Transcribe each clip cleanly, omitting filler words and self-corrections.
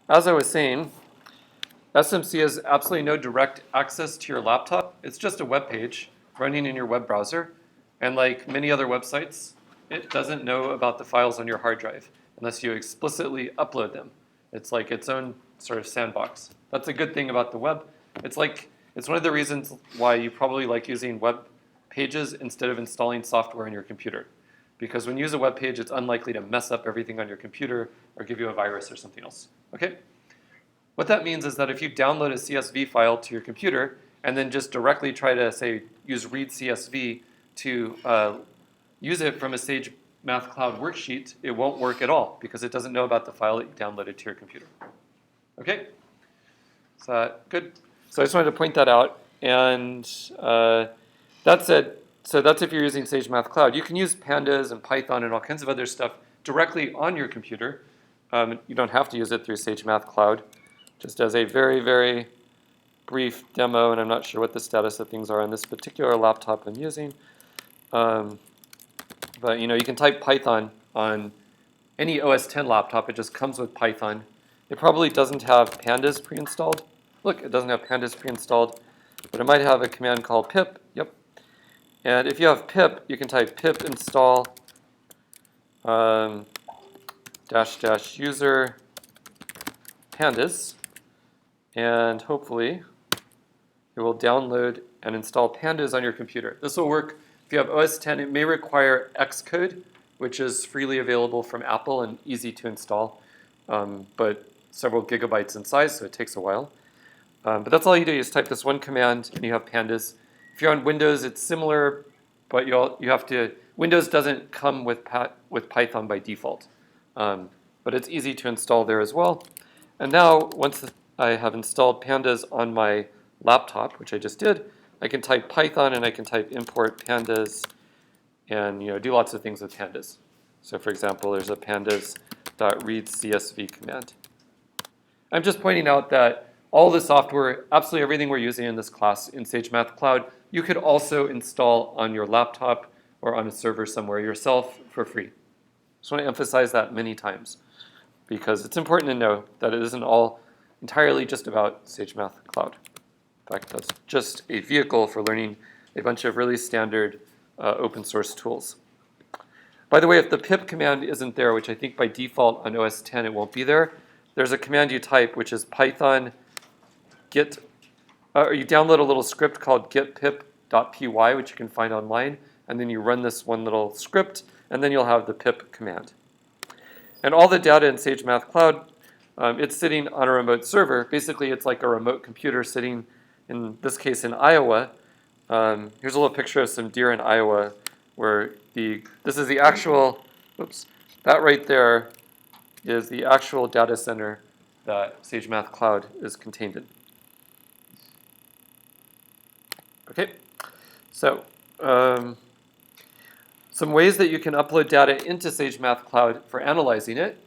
as I was saying, SMC has absolutely no direct access to your laptop. It's just a web page running in your web browser. And like many other websites, it doesn't know about the files on your hard drive unless you explicitly upload them. It's like its own sort of sandbox. That's a good thing about the web. It's one of the reasons why you probably like using web pages instead of installing software on your computer. Because when you use a web page, it's unlikely to mess up everything on your computer or give you a virus or something else. Okay? What that means is that if you download a CSV file to your computer and then just directly try to, say, use read CSV to use it from a Sage Math Cloud worksheet, it won't work at all because it doesn't know about the file that you downloaded to your computer. Okay? Is that good? So I just wanted to point that out. And that's it. So that's if you're using Sage Math Cloud. You can use Pandas and Python and all kinds of other stuff directly on your computer. You don't have to use it through Sage Math Cloud. Just as a very, very brief demo, and I'm not sure what the status of things are on this particular laptop I'm using. But you can type Python on any OS X laptop. It just comes with Python. It probably doesn't have Pandas pre-installed. Look, it doesn't have Pandas pre-installed, but it might have a command called pip. Yep. And if you have pip, you can type pip install --user pandas, and hopefully it will download and install Pandas on your computer. This will work if you have OS X. It may require Xcode, which is freely available from Apple and easy to install, but several gigabytes in size, so it takes a while. But that's all you do. You just type this one command, and you have Pandas. If you're on Windows, it's similar, but you have to. Windows doesn't come with Python by default, but it's easy to install there as well. And now, once I have installed Pandas on my laptop, which I just did, I can type Python and I can type import pandas and do lots of things with pandas. So for example, there's a pandas.readcsv command. I'm just pointing out that all the software, absolutely everything we're using in this class in Sage Math Cloud, you could also install on your laptop or on a server somewhere yourself for free. Just want to emphasize that many times because it's important to know that it isn't all entirely just about Sage Math Cloud. In fact, that's just a vehicle for learning a bunch of really standard open source tools. By the way, if the pip command isn't there, which I think by default on OS X it won't be there, there's a command you type which is python git, or you download a little script called getpip.py, which you can find online, and then you run this one little script, and then you'll have the pip command. And all the data in Sage Math Cloud, it's sitting on a remote server. Basically, it's like a remote computer sitting, in this case, in Iowa. Here's a little picture of some deer in Iowa, where this is the actual, oops, that right there is the actual data center that Sage Math Cloud is contained in. Okay, so some ways that you can upload data into Sage Math Cloud for analyzing it.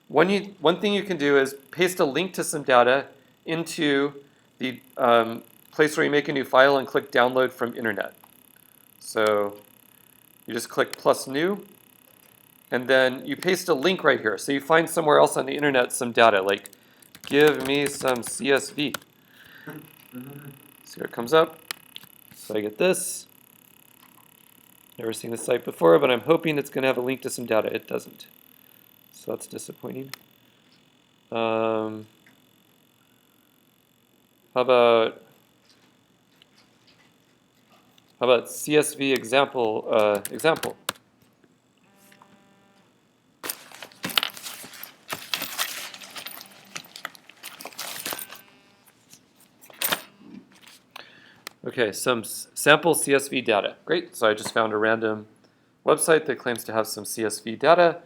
One thing you can do is paste a link to some data into the place where you make a new file and click download from internet. So you just click plus new, and then you paste a link right here. So you find somewhere else on the internet some data, like give me some CSV. See what comes up. So I get this. Never seen this site before, but I'm hoping it's going to have a link to some data. It doesn't. So that's disappointing. How about CSV example? Okay, some sample CSV data. Great, so I just found a random website that claims to have some CSV data.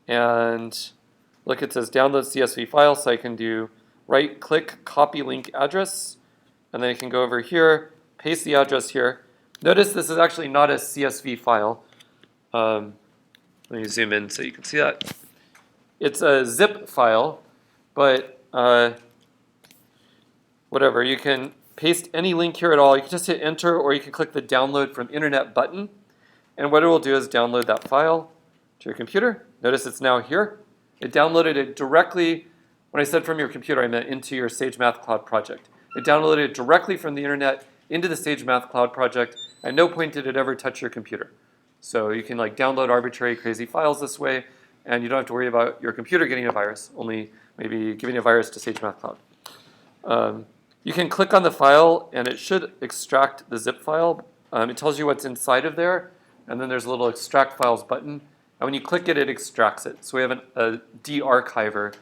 And look, it says download CSV file, so I can do right-click, copy link address, and then I can go over here, paste the address here. Notice this is actually not a CSV file. Let me zoom in so you can see that. It's a zip file, but whatever, you can paste any link here at all. You can just hit enter, or you can click the download from internet button. And what it will do is download that file to your computer. Notice it's now here. It downloaded it directly When I said from your computer, I meant into your Sage Math Cloud project. It downloaded it directly from the internet into the Sage Math Cloud project. At no point did it ever touch your computer. So you can like download arbitrary crazy files this way, and you don't have to worry about your computer getting a virus, only maybe giving a virus to Sage Math Cloud. You can click on the file, and it should extract the zip file. It tells you what's inside of there, and then there's a little extract files button. And when you click it, it extracts it. So we have a de-archiver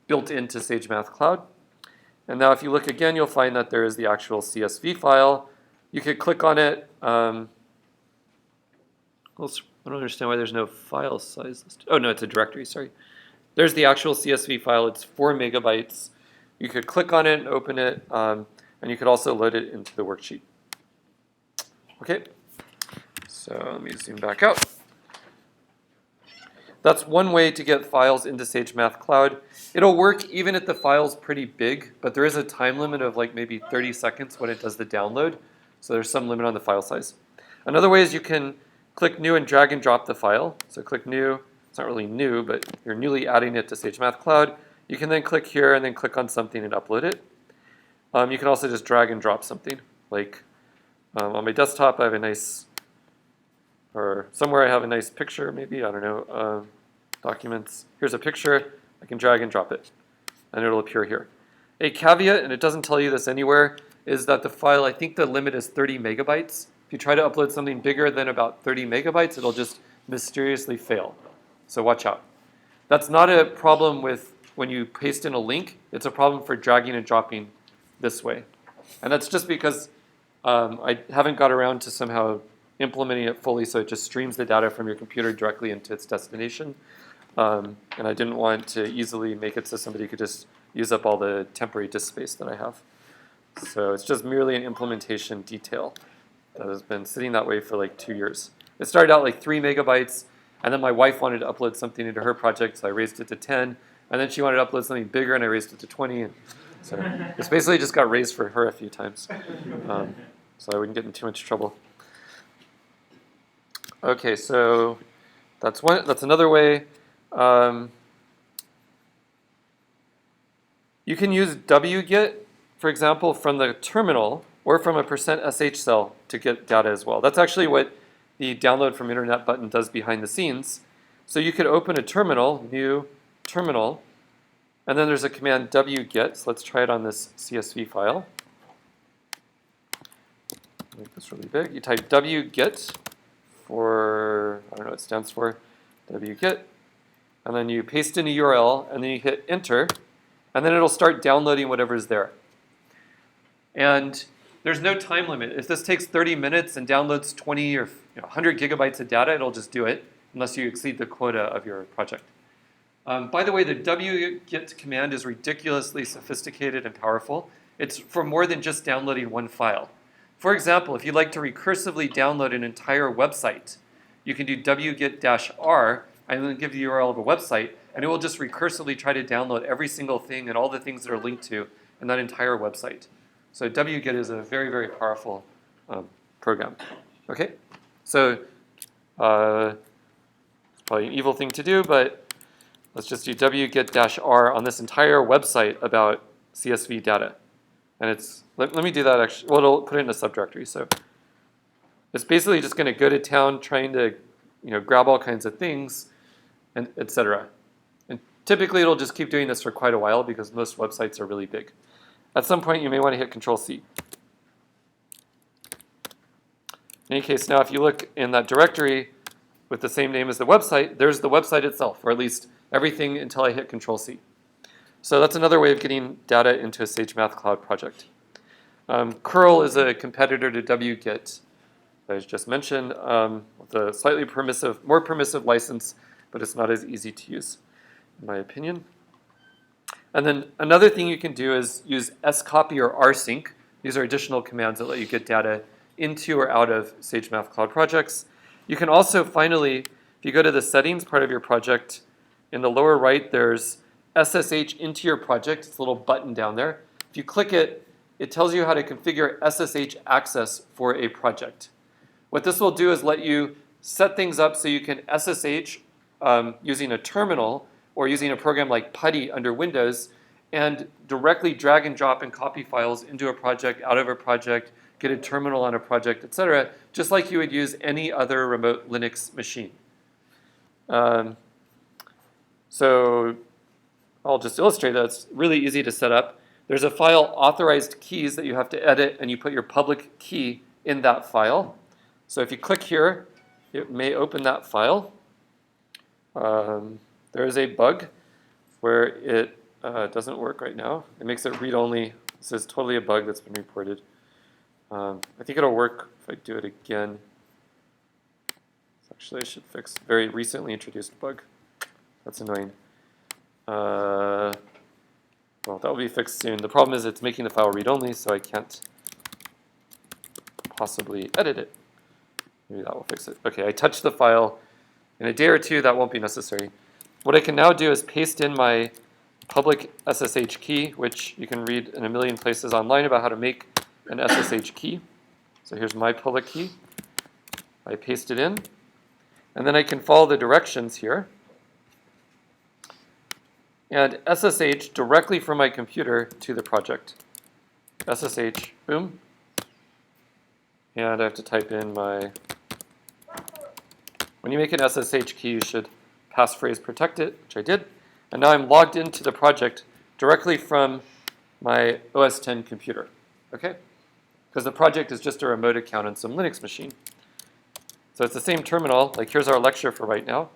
built into Sage Math Cloud. And now if you look again, you'll find that there is the actual CSV file. You could click on it. I don't understand why there's no file size listed. Oh, no, it's a directory, sorry. There's the actual CSV file. It's 4 megabytes. You could click on it and open it, and you could also load it into the worksheet. Okay, so let me zoom back out. That's one way to get files into Sage Math Cloud. It'll work even if the file's pretty big, but there is a time limit of like maybe 30 seconds when it does the download. So there's some limit on the file size. Another way is you can click new and drag and drop the file. So click new. It's not really new, but you're newly adding it to Sage Math Cloud. You can then click here and then click on something and upload it. You can also just drag and drop something. Like on my desktop, I have a nice, or somewhere I have a nice picture maybe, I don't know, documents. Here's a picture. I can drag and drop it, and it'll appear here. A caveat, and it doesn't tell you this anywhere, is that the file, I think the limit is 30 megabytes. If you try to upload something bigger than about 30 megabytes, it'll just mysteriously fail. So watch out. That's not a problem with when you paste in a link. It's a problem for dragging and dropping this way. And that's just because I haven't got around to somehow implementing it fully, so it just streams the data from your computer directly into its destination. And I didn't want to easily make it so somebody could just use up all the temporary disk space that I have. So it's just merely an implementation detail that has been sitting that way for like 2 years. It started out like 3 megabytes, and then my wife wanted to upload something into her project, so I raised it to 10. And then she wanted to upload something bigger, and I raised it to 20. And so it's basically just got raised for her a few times, so I wouldn't get in too much trouble. Okay, so that's one. That's another way. You can use wget, for example, from the terminal or from a %sh cell to get data as well. That's actually what the download from internet button does behind the scenes. So you could open a terminal, new terminal, and then there's a command wget. So let's try it on this CSV file. Make this really big. You type wget for, I don't know what it stands for, wget, and then you paste in a URL, and then you hit enter, and then it'll start downloading whatever's there. And there's no time limit. If this takes 30 minutes and downloads 20 or 100 gigabytes of data, it'll just do it, unless you exceed the quota of your project. By the way, the wget command is ridiculously sophisticated and powerful. It's for more than just downloading one file. For example, if you'd like to recursively download an entire website, you can do wget-r and then give the URL of a website, and it will just recursively try to download every single thing and all the things that are linked to in that entire website. So wget is a very, very powerful program. Okay, so it's probably an evil thing to do, but let's just do wget-r on this entire website about CSV data. And it's, let me do that actually, well, it'll put it in a subdirectory. So it's basically just going to go to town trying to grab all kinds of things, and etc. And typically it'll just keep doing this for quite a while because most websites are really big. At some point you may want to hit Control-C. In any case, now if you look in that directory with the same name as the website, there's the website itself, or at least everything until I hit Control-C. So that's another way of getting data into a Sage Math Cloud project. Curl is a competitor to wget, that I just mentioned, with a slightly more permissive license, but it's not as easy to use, in my opinion. And then another thing you can do is use scopy or rsync. These are additional commands that let you get data into or out of Sage Math Cloud projects. You can also finally, if you go to the settings part of your project, in the lower right there's SSH into your project. It's a little button down there. If you click it, it tells you how to configure SSH access for a project. What this will do is let you set things up so you can SSH using a terminal or using a program like PuTTY under Windows, and directly drag and drop and copy files into a project, out of a project, get a terminal on a project, etc., just like you would use any other remote Linux machine. So I'll just illustrate that. It's really easy to set up. There's a file authorized keys that you have to edit, and you put your public key in that file. So if you click here, it may open that file. There is a bug where it doesn't work right now. It makes it read-only. This is totally a bug that's been reported. I think it'll work if I do it again. Actually, I should fix very recently introduced bug. That's annoying. Well, that will be fixed soon. The problem is it's making the file read-only, so I can't possibly edit it. Maybe that will fix it. Okay, I touched the file. In a day or two, that won't be necessary. What I can now do is paste in my public SSH key, which you can read in a million places online about how to make an SSH key. So here's my public key. I paste it in. And then I can follow the directions here. And SSH directly from my computer to the project. SSH, boom. And I have to type in my... When you make an SSH key, you should passphrase protect it, which I did. And now I'm logged into the project directly from my OS X computer, okay? Because the project is just a remote account on some Linux machine. So it's the same terminal. Like here's our lecture for right now.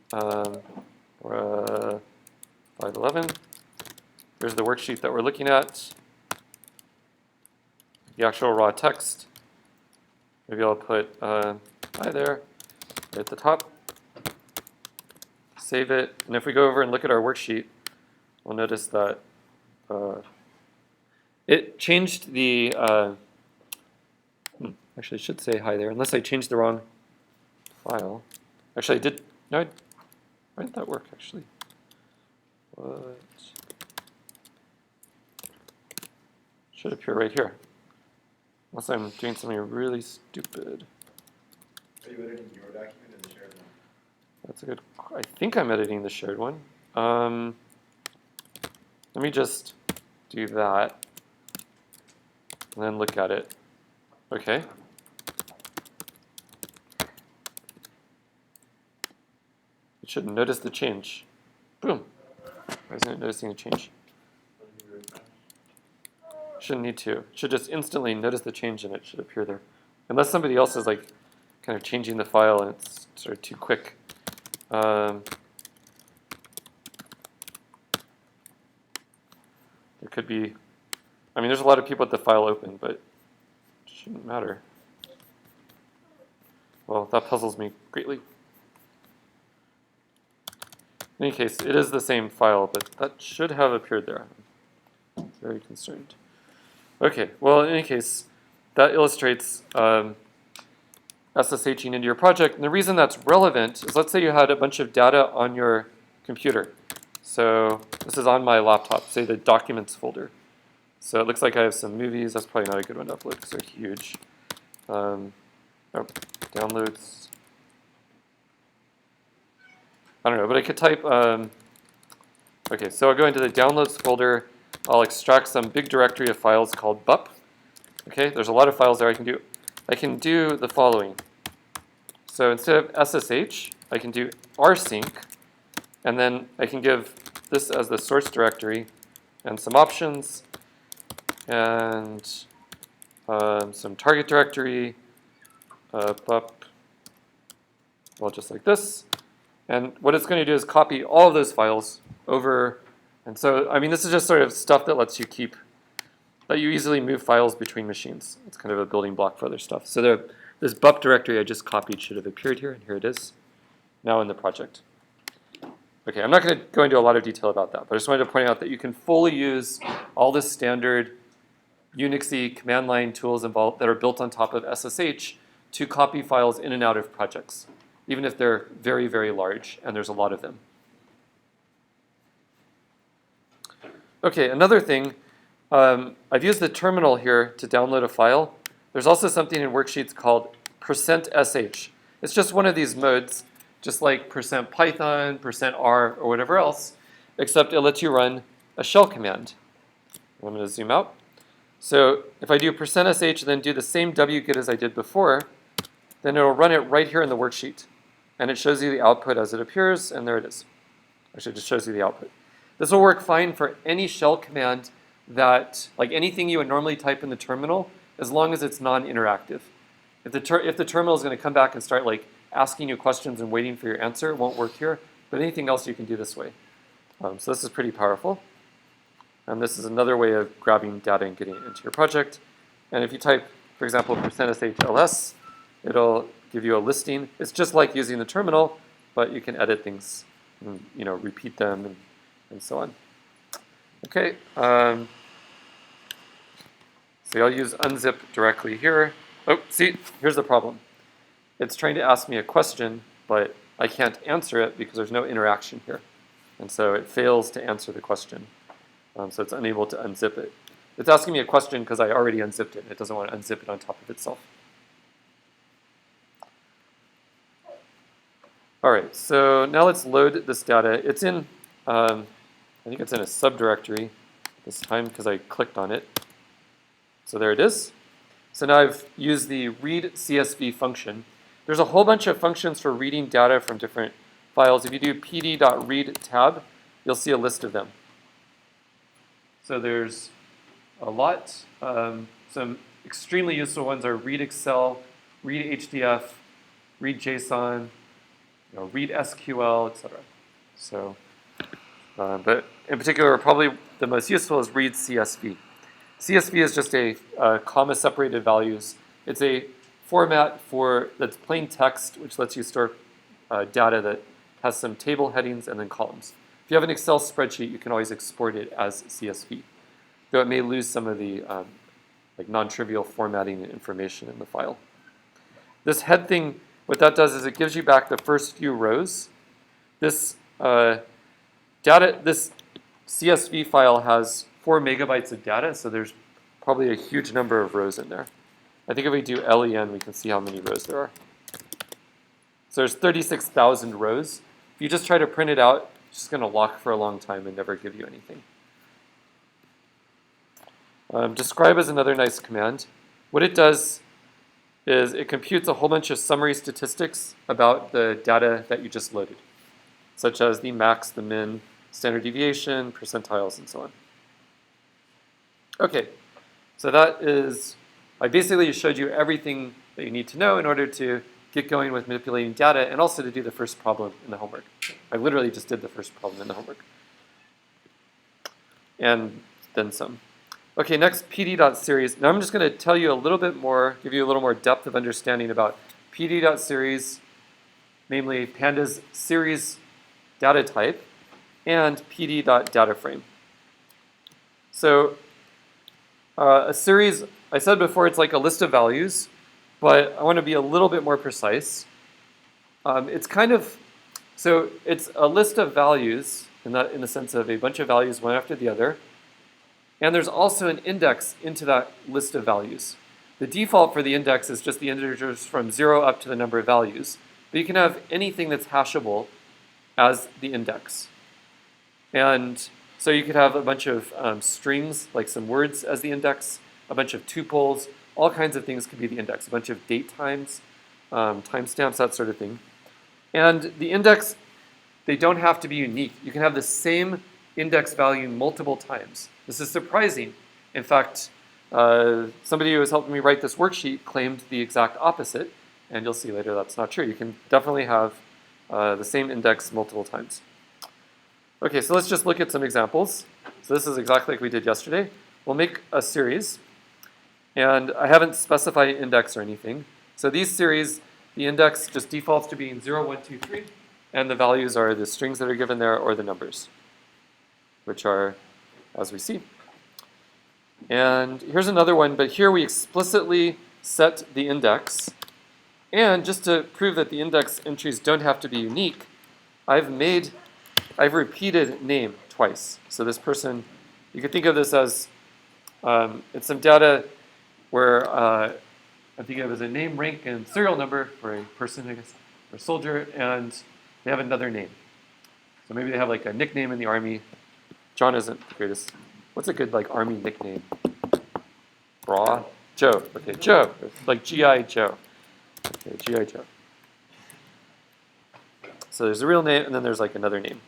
511. Here's the worksheet that we're looking at. The actual raw text. Maybe I'll put hi there right at the top. Save it. And if we go over and look at our worksheet, we'll notice that it changed the... actually, I should say hi there, unless I changed the wrong file. Actually, I did... No, why did that work, actually? What? Should appear right here. Unless I'm doing something really stupid. Are you editing your document in the shared one? That's a good... I think I'm editing the shared one. Let me just do that. And then look at it. Okay. It should notice the change. Boom. Why isn't it noticing a change? Shouldn't need to. It should just instantly notice the change and it should appear there. Unless somebody else is like kind of changing the file and it's sort of too quick. There could be, I mean, there's a lot of people with the file open, but it shouldn't matter. Well, that puzzles me greatly. In any case, it is the same file, but that should have appeared there. I'm very concerned. Okay, well, in any case, that illustrates SSHing into your project. And the reason that's relevant is, let's say you had a bunch of data on your computer. So this is on my laptop, say the documents folder. So it looks like I have some movies. That's probably not a good one to upload because they're huge. Downloads. I don't know, but I could type, okay, so I'll go into the downloads folder. I'll extract some big directory of files called bup. Okay, there's a lot of files there I can do. I can do the following. So instead of SSH, I can do rsync, and then I can give this as the source directory and some options and some target directory, bup, well, just like this. And what it's going to do is copy all of those files over. And so, I mean, this is just sort of stuff that lets you let you easily move files between machines. It's kind of a building block for other stuff. So this bup directory I just copied should have appeared here, and here it is, now in the project. Okay, I'm not going to go into a lot of detail about that, but I just wanted to point out that you can fully use all the standard Unixy command line tools involved that are built on top of SSH to copy files in and out of projects, even if they're very, very large, and there's a lot of them. Okay, another thing, I've used the terminal here to download a file. There's also something in worksheets called %sh. It's just one of these modes, just like %python, %r, or whatever else, except it lets you run a shell command. I'm going to zoom out. So if I do %sh, then do the same wget as I did before, then it'll run it right here in the worksheet. And it shows you the output as it appears, and there it is. Actually, it just shows you the output. This will work fine for any shell command that, like anything you would normally type in the terminal, as long as it's non-interactive. If the terminal is going to come back and start like asking you questions and waiting for your answer, it won't work here. But anything else you can do this way. So this is pretty powerful. And this is another way of grabbing data and getting it into your project. And if you type, for example, %ls, it'll give you a listing. It's just like using the terminal, but you can edit things, and, repeat them, and so on. Okay. So I'll use unzip directly here. Oh, see, here's the problem. It's trying to ask me a question, but I can't answer it because there's no interaction here. And so it fails to answer the question. So it's unable to unzip it. It's asking me a question because I already unzipped it. It doesn't want to unzip it on top of itself. All right, so now let's load this data. It's in, I think it's in a subdirectory this time because I clicked on it. So there it is. So now I've used the read CSV function. There's a whole bunch of functions for reading data from different files. If you do pd.read tab, you'll see a list of them. So there's a lot. Some extremely useful ones are read Excel, read HDF, read JSON, read SQL, etc. So, but in particular, probably the most useful is read CSV. CSV is just a comma-separated values. It's a format that's plain text, which lets you store data that has some table headings and then columns. If you have an Excel spreadsheet, you can always export it as CSV, though it may lose some of the like non-trivial formatting information in the file. This head thing, what that does is it gives you back the first few rows. This this CSV file has 4 megabytes of data, so there's probably a huge number of rows in there. I think if we do len, we can see how many rows there are. So there's 36,000 rows. If you just try to print it out, it's just going to lock for a long time and never give you anything. Describe is another nice command. What it does is it computes a whole bunch of summary statistics about the data that you just loaded, such as the max, the min, standard deviation, percentiles, and so on. Okay, so that is, I basically showed you everything that you need to know in order to get going with manipulating data and also to do the first problem in the homework. I literally just did the first problem in the homework. And then some. Okay, next, pd.series. Now I'm just going to tell you a little bit more, give you a little more depth of understanding about pd.series, namely Pandas series data type, and pd.dataframe. So a series, I said before, it's like a list of values, but I want to be a little bit more precise. It's kind of, so it's a list of values in the sense of a bunch of values one after the other. And there's also an index into that list of values. The default for the index is just the integers from 0 up to the number of values. But you can have anything that's hashable as the index. And so you could have a bunch of strings, like some words as the index, a bunch of tuples, all kinds of things could be the index, a bunch of date times, timestamps, that sort of thing. And the index, they don't have to be unique. You can have the same index value multiple times. This is surprising. In fact, somebody who was helping me write this worksheet claimed the exact opposite, and you'll see later that's not true. You can definitely have the same index multiple times. Okay, so let's just look at some examples. So this is exactly like we did yesterday. We'll make a series, and I haven't specified an index or anything. So these series, the index just defaults to being 0, 1, 2, 3, and the values are the strings that are given there or the numbers, which are as we see. And here's another one, but here we explicitly set the index. And just to prove that the index entries don't have to be unique, I've repeated name twice. So this person, you could think of this as, it's some data where I think of it as a name, rank, and serial number for a person, I guess, or soldier, and they have another name. So maybe they have like a nickname in the army, John isn't the greatest. What's a good like army nickname? Bra? Joe. Okay, Joe. Like G.I. Joe. Okay, G.I. Joe. So there's a real name, and then there's like another name.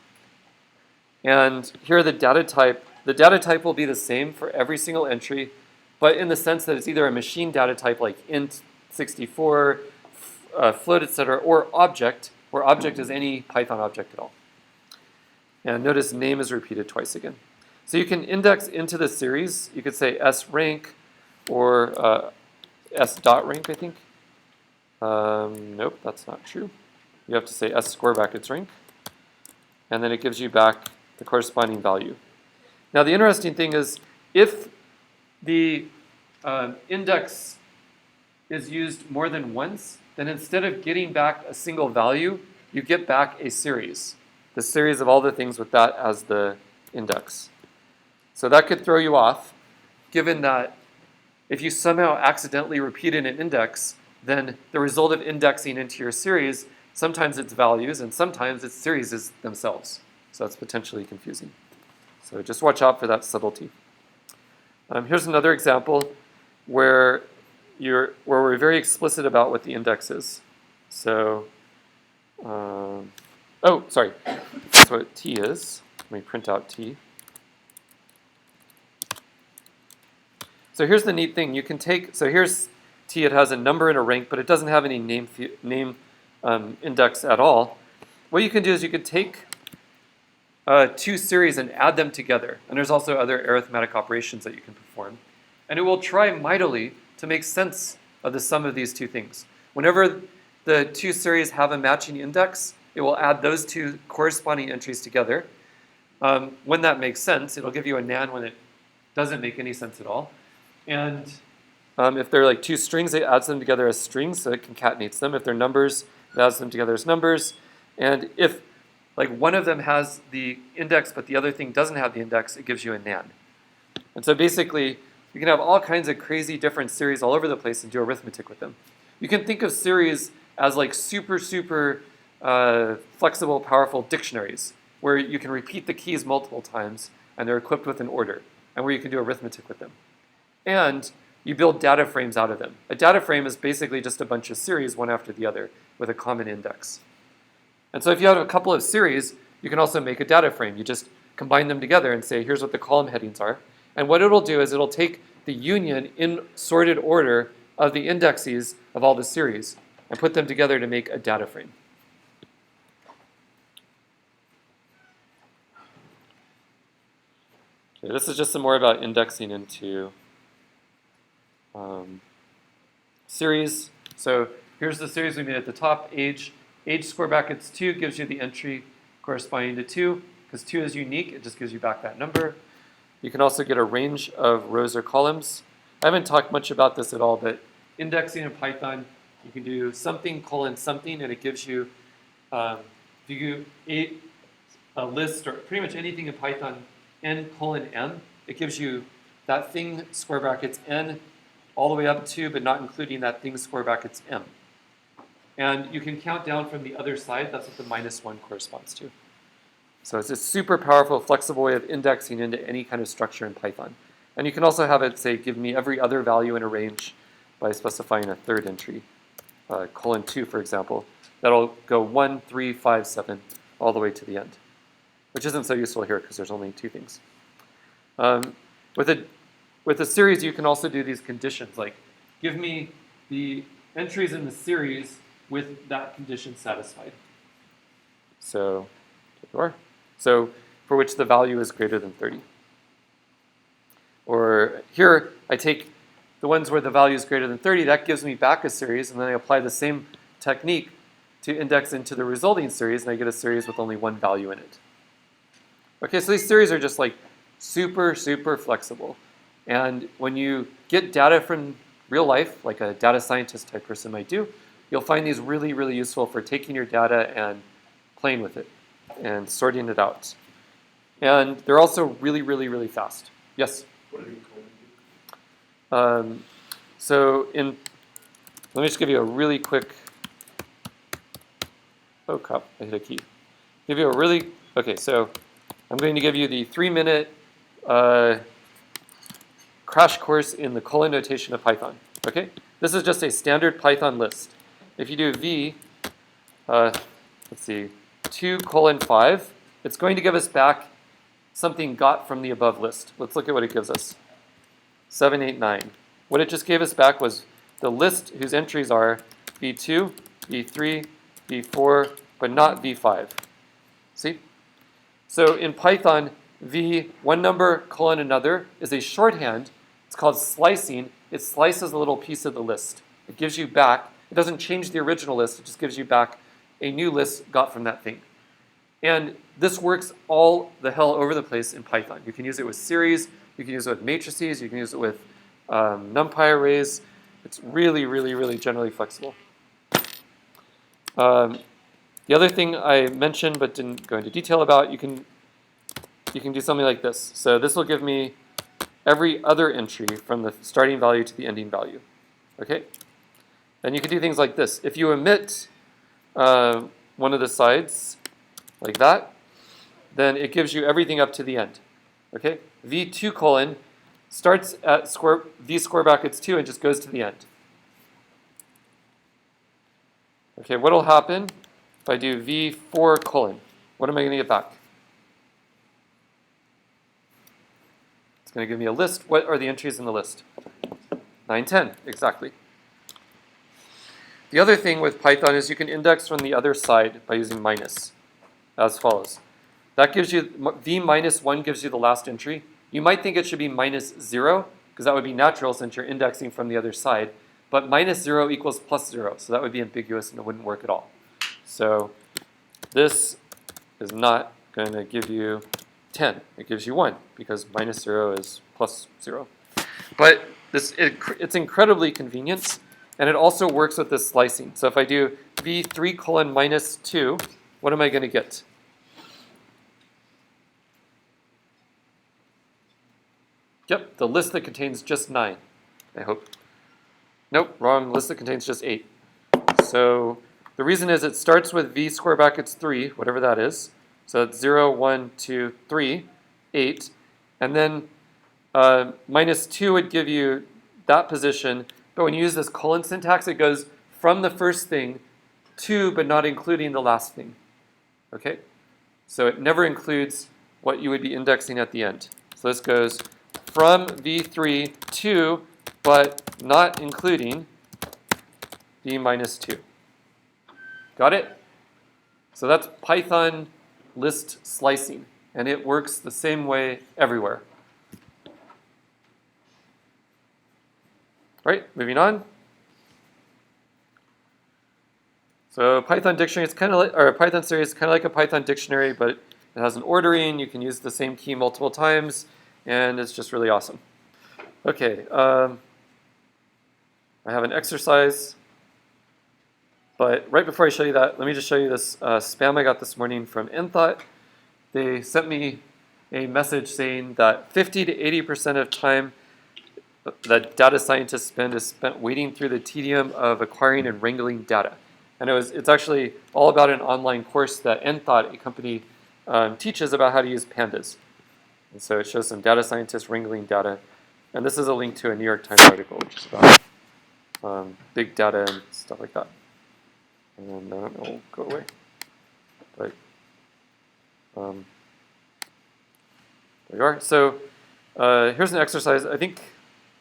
And here the data type. The data type will be the same for every single entry, but in the sense that it's either a machine data type like int 64, float, etc., or object, where object is any Python object at all. And notice name is repeated twice again. So you can index into the series. You could say sRank or s.rank, I think. Nope, that's not true. You have to say s square brackets rank. And then it gives you back the corresponding value. Now the interesting thing is if the index is used more than once, then instead of getting back a single value, you get back a series. The series of all the things with that as the index. So that could throw you off, given that if you somehow accidentally repeated an index, then the result of indexing into your series, sometimes it's values and sometimes it's series themselves. So that's potentially confusing. So just watch out for that subtlety. Here's another example where we're very explicit about what the index is. So, oh, sorry. That's what t is. Let me print out t. So here's the neat thing. You can take, so here's t. It has a number and a rank, but it doesn't have any name index at all. What you can do is you can take two series and add them together. And there's also other arithmetic operations that you can perform. And it will try mightily to make sense of the sum of these two things. Whenever the two series have a matching index, it will add those two corresponding entries together. When that makes sense, it'll give you a nan when it doesn't make any sense at all. And if they're like two strings, it adds them together as strings, so it concatenates them. If they're numbers, it adds them together as numbers. And if like one of them has the index, but the other thing doesn't have the index, it gives you a nan. And so basically, you can have all kinds of crazy different series all over the place and do arithmetic with them. You can think of series as like super flexible, powerful dictionaries, where you can repeat the keys multiple times, and they're equipped with an order, and where you can do arithmetic with them. And you build data frames out of them. A data frame is basically just a bunch of series, one after the other, with a common index. And so if you have a couple of series, you can also make a data frame. You just combine them together and say, here's what the column headings are. And what it'll do is it'll take the union in sorted order of the indexes of all the series and put them together to make a data frame. Okay, this is just some more about indexing into series. So here's the series we made at the top, age square brackets 2 gives you the entry corresponding to 2. Because 2 is unique, it just gives you back that number. You can also get a range of rows or columns. I haven't talked much about this at all, but indexing in Python, you can do something colon something, and it gives you, if you do a list or pretty much anything in Python, n colon m, it gives you that thing square brackets n all the way up to, but not including that thing square brackets m. And you can count down from the other side. That's what the -1 corresponds to. So it's a super powerful, flexible way of indexing into any kind of structure in Python. And you can also have it say, give me every other value in a range by specifying a third entry, colon 2, for example. That'll go 1, 3, 5, 7, all the way to the end, which isn't so useful here because there's only two things. With a series, you can also do these conditions, like give me the entries in the series with that condition satisfied. So for which the value is greater than 30. Or here, I take the ones where the value is greater than 30, that gives me back a series, and then I apply the same technique to index into the resulting series, and I get a series with only one value in it. Okay, so these series are just like super flexible. And when you get data from real life, like a data scientist type person might do, you'll find these really useful for taking your data and playing with it and sorting it out. And they're also really fast. Yes? What do you call them? Let me just give you a really quick, oh crap, I hit a key. Okay, so I'm going to give you the 3-minute crash course in the colon notation of Python. Okay? This is just a standard Python list. If you do v, let's see, 2:5, it's going to give us back something got from the above list. Let's look at what it gives us. 789. What it just gave us back was the list whose entries are v2, v3, v4, but not v5. See? So in Python, v, one number colon another, is a shorthand. It's called slicing. It slices a little piece of the list. It gives you back, it doesn't change the original list, it just gives you back a new list got from that thing. And this works all the hell over the place in Python. You can use it with series, you can use it with matrices, you can use it with NumPy arrays. It's really, really, really generally flexible. The other thing I mentioned but didn't go into detail about, you can do something like this. So this will give me every other entry from the starting value to the ending value. Okay? Then you can do things like this. If you omit one of the sides, like that, then it gives you everything up to the end. Okay? v2 colon starts at v square brackets 2 and just goes to the end. Okay, what will happen if I do v4 colon? What am I going to get back? It's going to give me a list. What are the entries in the list? 9, 10, exactly. The other thing with Python is you can index from the other side by using minus, as follows. That gives you, v minus 1 gives you the last entry. You might think it should be minus 0, because that would be natural since you're indexing from the other side. But minus 0 equals plus 0, so that would be ambiguous and it wouldn't work at all. So this is not going to give you 10. It gives you 1, because minus 0 is plus 0. But it's incredibly convenient, and it also works with this slicing. So if I do v3 colon minus 2, what am I going to get? Yep, the list that contains just 9, I hope. Nope, wrong, list that contains just 8. So the reason is it starts with v square brackets 3, whatever that is. So it's 0, 1, 2, 3, 8. And then minus 2 would give you that position. But when you use this colon syntax, it goes from the first thing to, but not including the last thing. Okay? So it never includes what you would be indexing at the end. So this goes from v3 to, but not including v minus 2. Got it? So that's Python list slicing, and it works the same way everywhere. Right, moving on. So Python dictionary, it's kind of like, or Python series is kind of like a Python dictionary, but it has an ordering. You can use the same key multiple times, and it's just really awesome. Okay, I have an exercise, but right before I show you that, let me just show you this spam I got this morning from Enthought. They sent me a message saying that 50 to 80% of time that data scientists spend is spent wading through the tedium of acquiring and wrangling data. And it's actually all about an online course that Enthought, a company, teaches about how to use Pandas. And so it shows some data scientists wrangling data. And this is a link to a New York Times article, which is about big data and stuff like that. And it will go away. But there you are. So here's an exercise. I think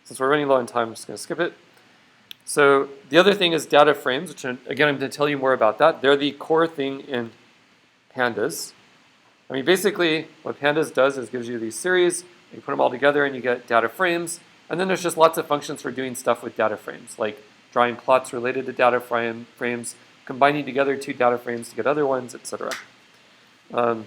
since we're running low on time, I'm just going to skip it. So the other thing is data frames, which again, I'm going to tell you more about that. They're the core thing in Pandas. I mean, basically, what Pandas does is gives you these series, you put them all together and you get data frames. And then there's just lots of functions for doing stuff with data frames, like drawing plots related to data frames, combining together two data frames to get other ones, etc. And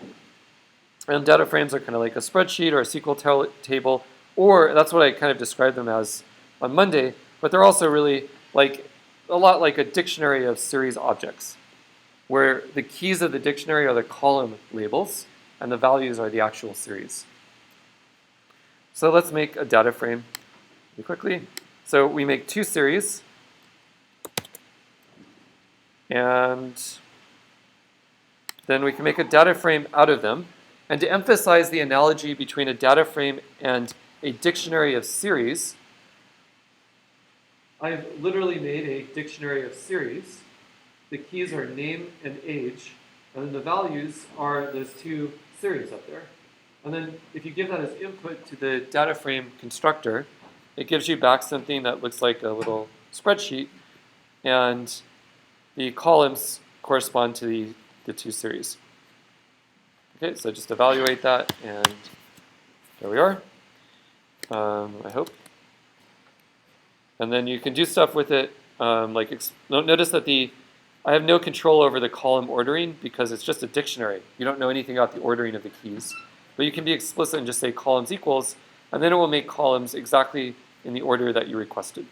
data frames are kind of like a spreadsheet or a SQL table, or that's what I kind of described them as on Monday, but they're also really like a lot like a dictionary of series objects, where the keys of the dictionary are the column labels, and the values are the actual series. So let's make a data frame really quickly. So we make two series, and then we can make a data frame out of them. And to emphasize the analogy between a data frame and a dictionary of series, I've literally made a dictionary of series. The keys are name and age, and then the values are those two series up there. And then if you give that as input to the data frame constructor, it gives you back something that looks like a little spreadsheet, and the columns correspond to the two series. Okay, so just evaluate that, and there we are, I hope. And then you can do stuff with it, notice that I have no control over the column ordering because it's just a dictionary. You don't know anything about the ordering of the keys. But you can be explicit and just say columns equals, and then it will make columns exactly in the order that you requested.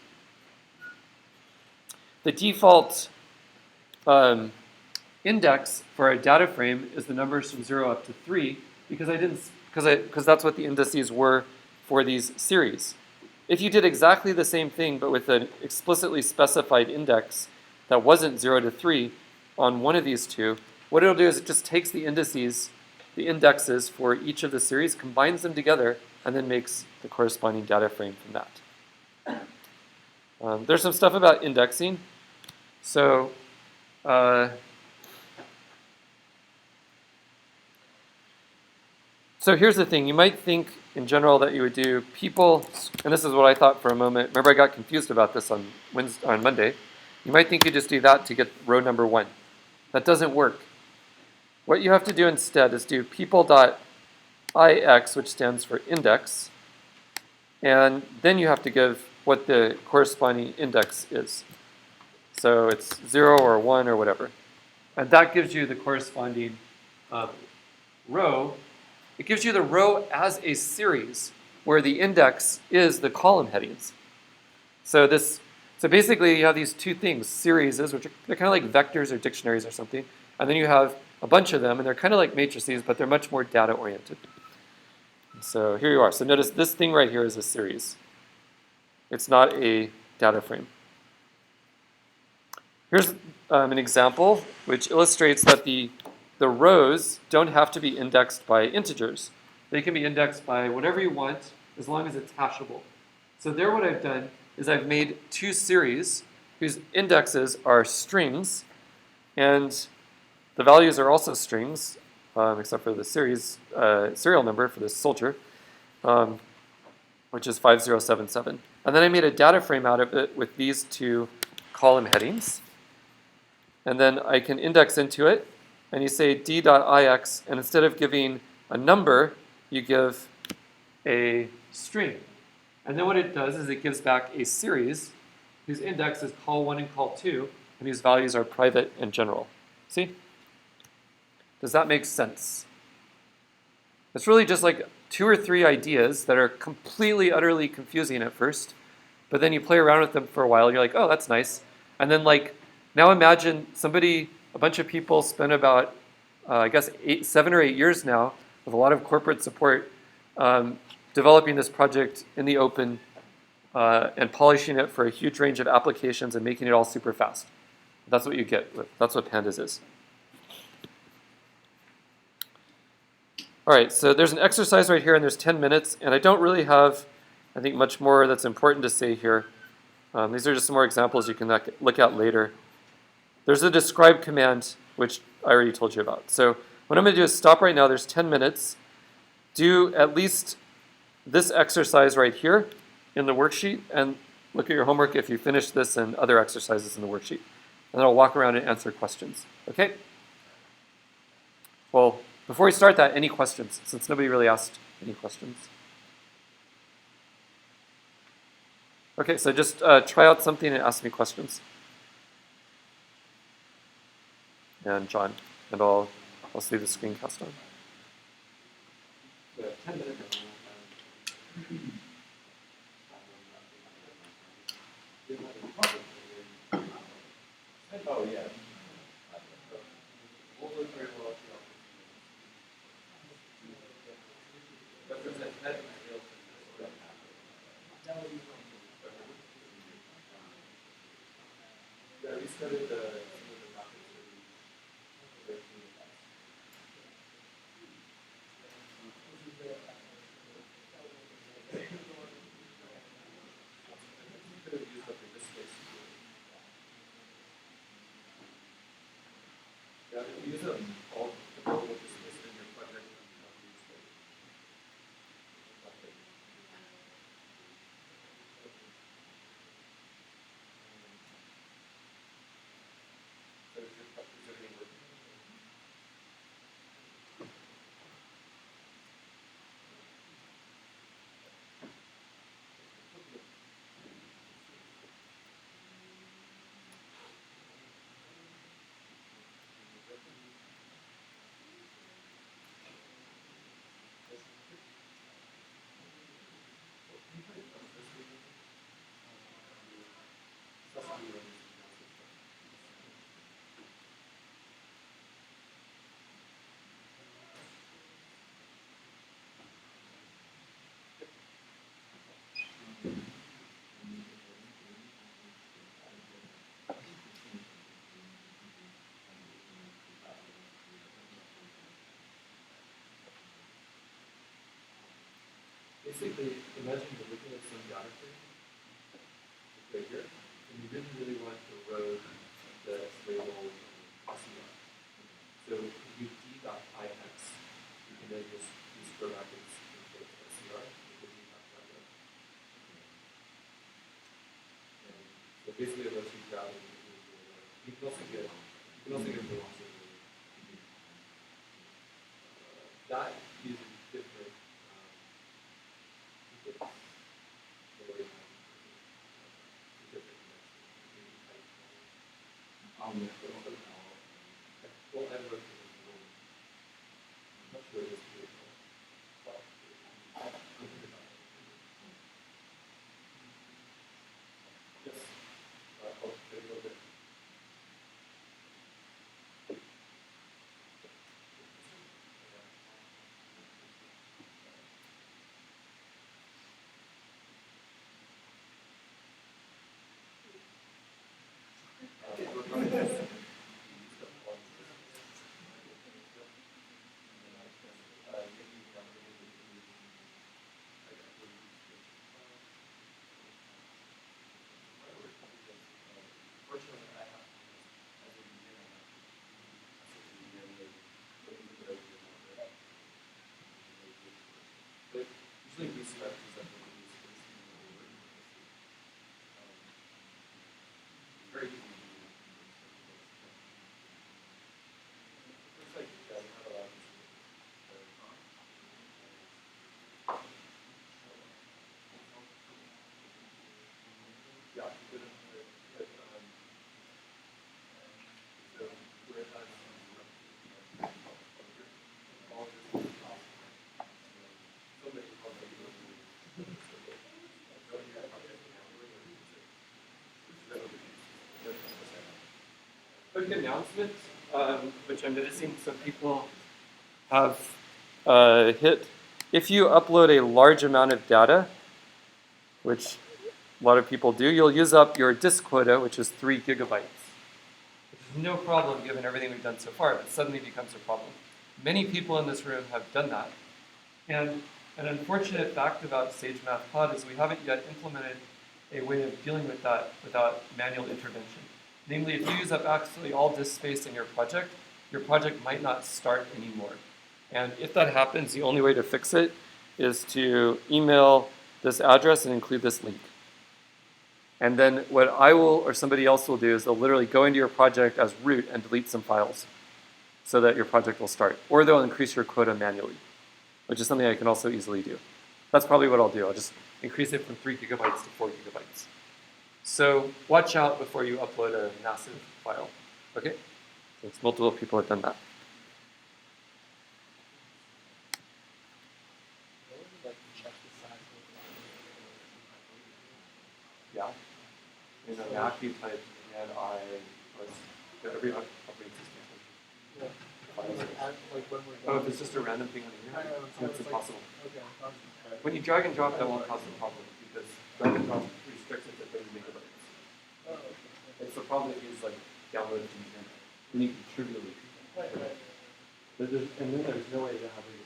The default index for a data frame is the numbers from 0 up to 3 because that's what the indices were for these series. If you did exactly the same thing but with an explicitly specified index that wasn't 0 to 3 on one of these two, what it'll do is it just takes the indices, the indexes for each of the series, combines them together, and then makes the corresponding data frame from that. There's some stuff about indexing. So here's the thing. You might think in general that you would do people, and this is what I thought for a moment. Remember, I got confused about this on Monday. You might think you just do that to get row number 1. That doesn't work. What you have to do instead is do people.ix, which stands for index, and then you have to give what the corresponding index is. So it's 0 or 1 or whatever. And that gives you the corresponding row. It gives you the row as a series where the index is the column headings. So basically you have these two things, series, which they're kind of like vectors or dictionaries or something. And then you have a bunch of them, and they're kind of like matrices, but they're much more data-oriented. So here you are. So notice this thing right here is a series. It's not a data frame. Here's an example which illustrates that the rows don't have to be indexed by integers. They can be indexed by whatever you want as long as it's hashable. So there what I've done is I've made two series whose indexes are strings, and the values are also strings, except for the serial number for this soldier, which is 5077. And then I made a data frame out of it with these two column headings. And then I can index into it, and you say d.ix, and instead of giving a number, you give a string. And then what it does is it gives back a series whose index is call1 and call2, and whose values are private and general. See? Does that make sense? It's really just like 2 or 3 ideas that are completely, utterly confusing at first, but then you play around with them for a while, you're like, oh, that's nice. And then now imagine a bunch of people spent about, 7 or 8 years now with a lot of corporate support developing this project in the open and polishing it for a huge range of applications and making it all super fast. That's what you get. That's what Pandas is. All right, so there's an exercise right here, and there's 10 minutes, and I don't really have, I think, much more that's important to say here. These are just some more examples you can look at later. There's a describe command, which I already told you about. So what I'm going to do is stop right now. There's 10 minutes. Do at least this exercise right here in the worksheet, and look at your homework if you finish this and other exercises in the worksheet. And then I'll walk around and answer questions. Okay? Well, before we start that, any questions, since nobody really asked any questions? Okay, so just try out something and ask me questions. And John, and I'll see the screencast on. 10 minutes. Oh, yeah. We started the basically, imagine you're looking at some data frame, right here, and you really, really want to load the label SER. So if you d.ix, you can then just use square brackets and put SER with the d.io. So basically, it lets you grab it. You can also get velocity. That uses different well, I'm not sure it is beautiful. Yes. There you go there. But usually we start is that we use very easy. Looks like not a lot. Yeah, but so we're at all this so many quick announcement, which I'm noticing some people have hit. If you upload a large amount of data, which a lot of people do, you'll use up your disk quota, which is 3 gigabytes. Which is no problem given everything we've done so far, but suddenly becomes a problem. Many people in this room have done that. And an unfortunate fact about SageMath Pod is we haven't yet implemented a way of dealing with that without manual intervention. Namely, if you use up actually all disk space in your project might not start anymore. And if that happens, the only way to fix it is to email this address and include this link. And then what I will or somebody else will do is they'll literally go into your project as root and delete some files so that your project will start. Or they'll increase your quota manually, which is something I can also easily do. That's probably what I'll do. I'll just increase it from 3 gigabytes to 4 gigabytes. So watch out before you upload a massive file. Okay? Since multiple people have done that. Yeah. In a Mac, you type and I was every operating system. Yeah. Oh, if it's just a random thing on here, that's impossible. When you drag and drop, that won't cause a problem because drag and drop restricts it to 30 megabytes. It's the problem if you use like download it from the internet. Then you can trivially. And then there's no way to have it.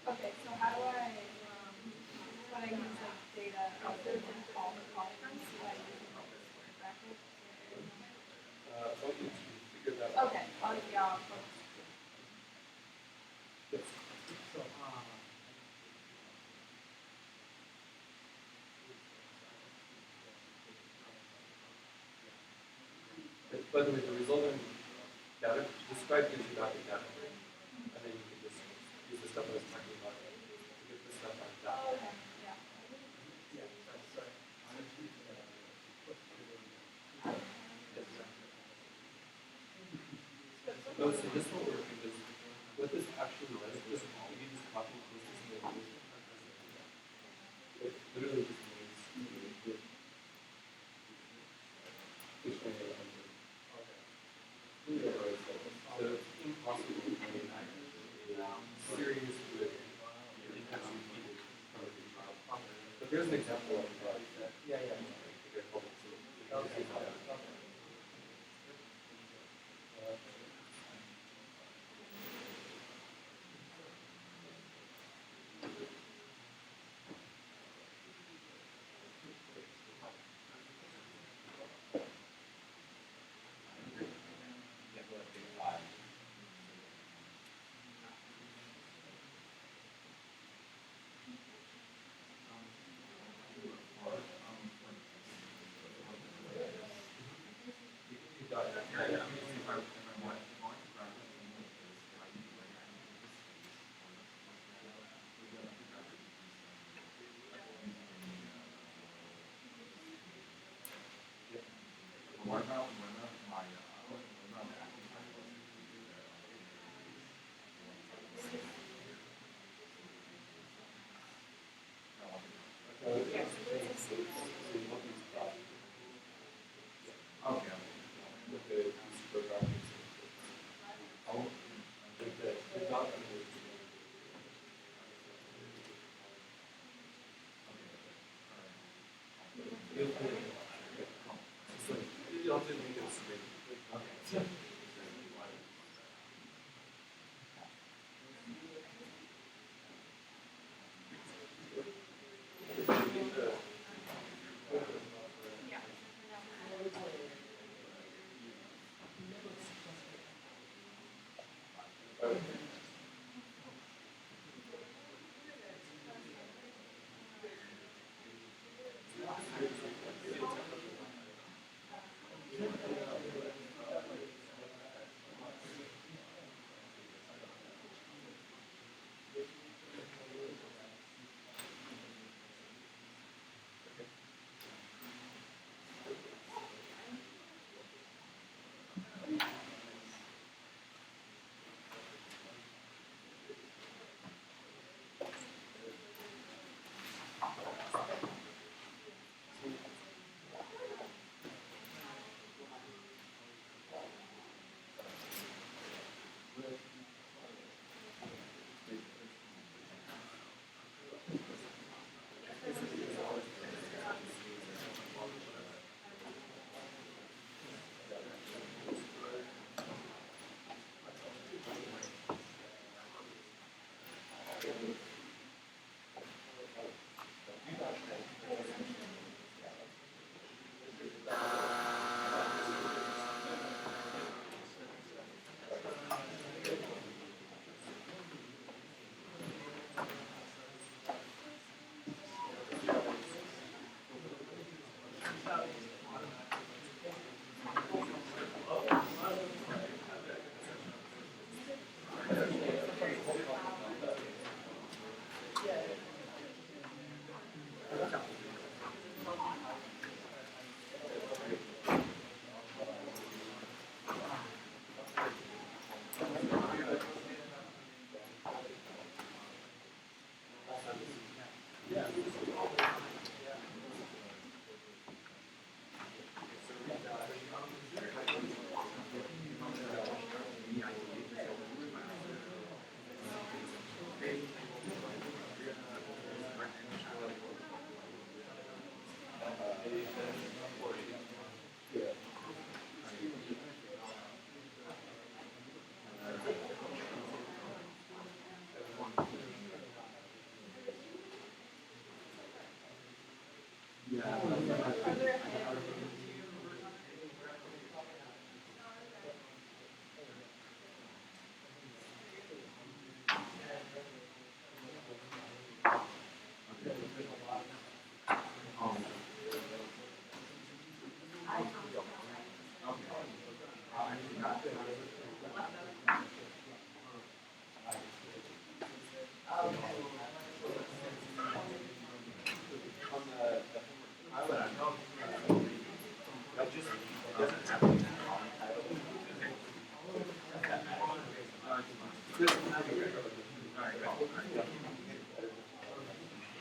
Okay, so how do I, when I use like data other than all the columns, do I use a square bracket? Okay, yeah. By the way, the resultant data, describe the geographic data, and then you can just use the stuff I was talking about to get the stuff out of that. Oh, okay, yeah. Oh, so this will work because what this actually does is if you just copy and paste this in the But here's an example of yeah.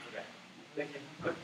Okay. Thank you.